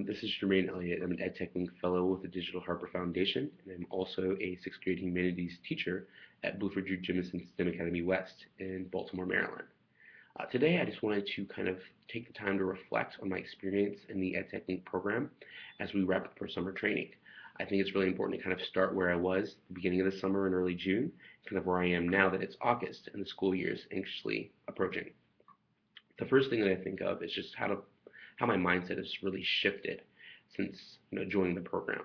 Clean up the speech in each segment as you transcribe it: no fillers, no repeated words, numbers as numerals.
This is Jermaine Elliott. I'm an EdTech Link Fellow with the Digital Harper Foundation, and I'm also a sixth grade humanities teacher at Bluford Drew Jemison STEM Academy West in Baltimore, Maryland. Today, I just wanted to kind of take the time to reflect on my experience in the EdTech Link program as we wrap up our summer training. I think it's really important to kind of start where I was at the beginning of the summer in early June, kind of where I am now that it's August and the school year is anxiously approaching. The first thing that I think of is just how my mindset has really shifted since joining the program.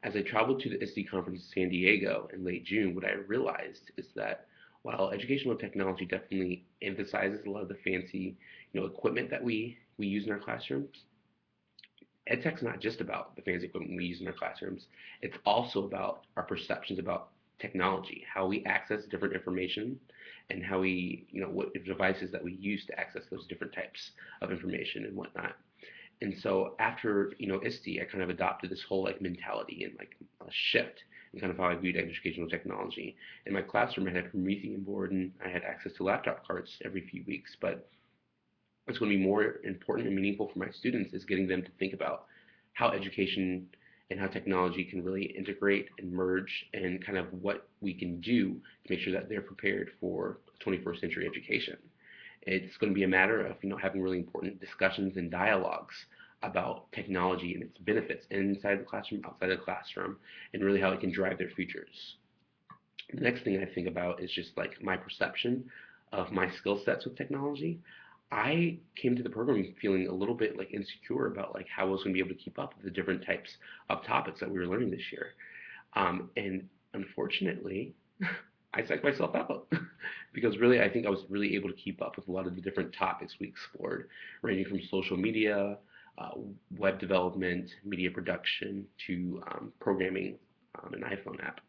As I traveled to the ISTE conference in San Diego in late June, what I realized is that while educational technology definitely emphasizes a lot of the fancy equipment that we use in our classrooms, EdTech's not just about the fancy equipment we use in our classrooms. It's also about our perceptions about technology, how we access different information, and how we, what devices that we use to access those different types of information and whatnot. And so after, ISTE, I kind of adopted this whole mentality and a shift in kind of how I viewed educational technology. In my classroom, I had a Promethean board and I had access to laptop cards every few weeks, but what's going to be more important and meaningful for my students is getting them to think about how education and how technology can really integrate and merge and kind of what we can do to make sure that they're prepared for 21st century education. It's going to be a matter of having really important discussions and dialogues about technology and its benefits inside the classroom, outside the classroom, and really how it can drive their futures. The next thing I think about is just my perception of my skill sets with technology. I came to the program feeling a little bit insecure about how I was going to be able to keep up with the different types of topics that we were learning this year. And unfortunately, I psyched myself out because really I think I was really able to keep up with a lot of the different topics we explored, ranging from social media, web development, media production, to programming an iPhone app.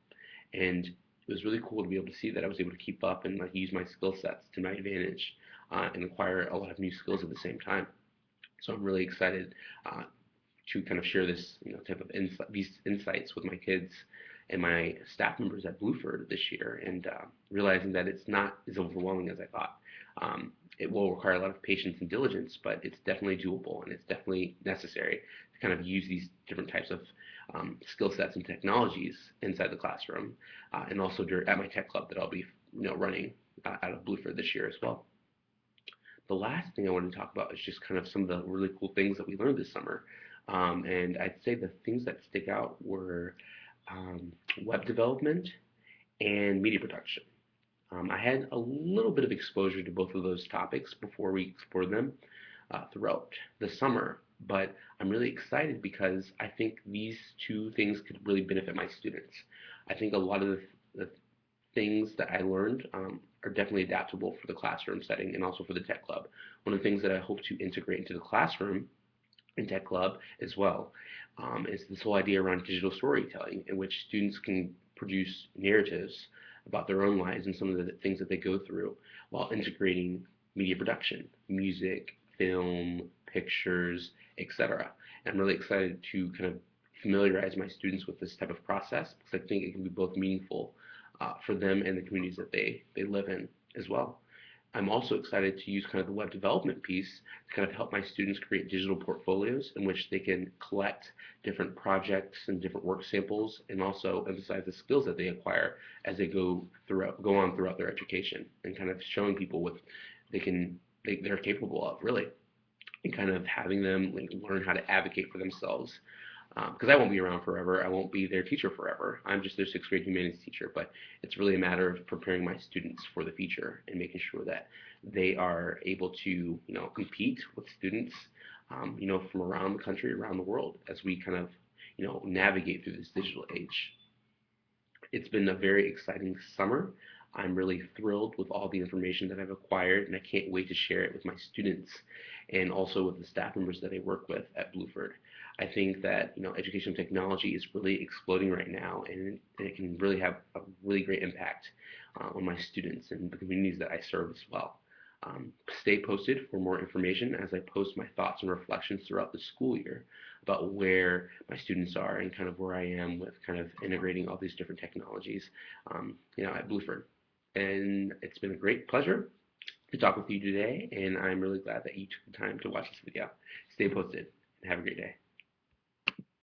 And it was really cool to be able to see that I was able to keep up and use my skill sets to my advantage and acquire a lot of new skills at the same time. So I'm really excited to kind of share this type of these insights with my kids and my staff members at Bluford this year, and realizing that it's not as overwhelming as I thought. It will require a lot of patience and diligence, but it's definitely doable and it's definitely necessary to kind of use these different types of skill sets and technologies inside the classroom, and also at my tech club that I'll be running out of Bluford this year as well. The last thing I wanted to talk about is just kind of some of the really cool things that we learned this summer. And I'd say the things that stick out were web development and media production. I had a little bit of exposure to both of those topics before we explored them throughout the summer, but I'm really excited because I think these two things could really benefit my students. I think a lot of the things that I learned are definitely adaptable for the classroom setting and also for the tech club. One of the things that I hope to integrate into the classroom and tech club as well is this whole idea around digital storytelling, in which students can produce narratives about their own lives and some of the things that they go through while integrating media production, music, film, pictures, etc. And I'm really excited to kind of familiarize my students with this type of process because I think it can be both meaningful for them and the communities that they live in as well. I'm also excited to use kind of the web development piece to kind of help my students create digital portfolios in which they can collect different projects and different work samples, and also emphasize the skills that they acquire as they go on throughout their education, and kind of showing people what they're capable of, really, and kind of having them learn how to advocate for themselves. Because I won't be around forever. I won't be their teacher forever. I'm just their sixth grade humanities teacher, but it's really a matter of preparing my students for the future and making sure that they are able to, compete with students, from around the country, around the world, as we kind of, navigate through this digital age. It's been a very exciting summer. I'm really thrilled with all the information that I've acquired, and I can't wait to share it with my students and also with the staff members that I work with at Bluford. I think that educational technology is really exploding right now, and it can really have a really great impact on my students and the communities that I serve as well. Stay posted for more information as I post my thoughts and reflections throughout the school year about where my students are and kind of where I am with kind of integrating all these different technologies, at Bluford. And it's been a great pleasure to talk with you today, and I'm really glad that you took the time to watch this video. Stay posted and have a great day.